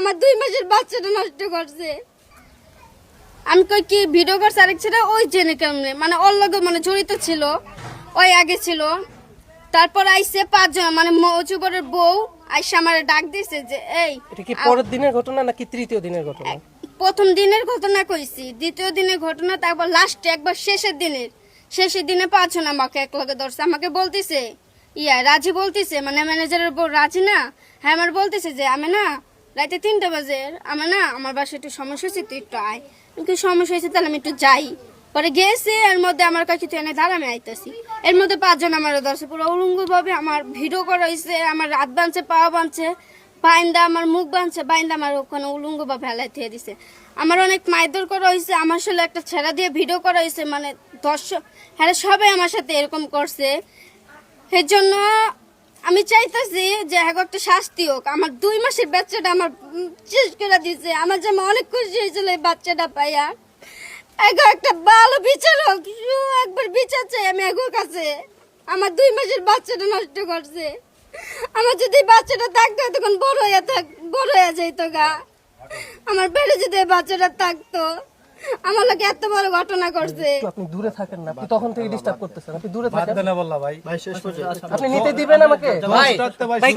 আমার 2 মাসের বাচ্চাটা নষ্ট করছে। আমি কই কি ভিডিও করছে আরেক ছেলে ওই জেনে কেমনে মানে ওর লগে মানে জড়িত ছিল, ওই আগে ছিল। তারপর আইসে 5 জন মানে মজুবরের বউ আইসা আমারে ডাক দিছে যে এই এটা কি পরের দিনের ঘটনা নাকি তৃতীয় দিনের ঘটনা? প্রথম দিনের ঘটনা কইছি, দ্বিতীয় দিনের ঘটনা, তারপর লাস্টে একবার শেষের দিনে 5 জন আমাকে এক লগে ধরছে। আমাকে বলতিছে রাজি বলতিছে মানে ম্যানেজারের বউ রাজি না, হ্যাঁ আমার বলতিছে যে আমি না রাতে 3টা বাজে আমি না আমার বাসায় একটু সমস্যা হয়েছে, তুই একটু আয়। কিন্তু সমস্যা হয়েছে তাহলে আমি একটু যাই। পরে গেছে, এর মধ্যে আমার কাছে তুই এনে ধার আমি আইতাছি। এর মধ্যে 5 জন আমার ধরছে, পুরো উলঙ্গ ভাবে আমার ভিডিও করা হয়েছে, আমার রাত বাঁধছে, পা বাঁধছে, বাইন্দা আমার মুখ বাঁধছে, বাইন্দা আমার ওখানে উলঙ্গ ভাবে হেলাই দিয়ে দিছে। আমার অনেক মাইদর করা হয়েছে, আমার সাথে একটা ছেড়া দিয়ে ভিডিও করা হয়েছে, মানে দর্শক হ্যাঁ সবাই আমার সাথে এরকম করছে। এর জন্য আমি চাইতেছি যে একটা শাস্তি হোক। আমার 2 মাসের বাচ্চাটা আমার শেষ করে দিয়েছে। আমার যে অনেক খুশি হয়েছিল এই বাচ্চাটা পাইয়া। একটা ভালো বিচার হোক, একবার বিচার চাই আমি এগোর কাছে। আমার 2 মাসের বাচ্চাটা নষ্ট করছে। আমার যদি বাচ্চাটা থাকতো তখন বড় হয়ে যেত গা। আমার পেটে যদি বাচ্চাটা থাকতো, আমার লোক এত বড় ঘটনা করছে। আপনি দূরে থাকেন না, আপনি তখন থেকে ডিস্টার্ব করতেছেন, আপনি দূরে থাকেন। বাদ দেনা বললা ভাই আপনি নিতে দিবেন আমাকে? ভাই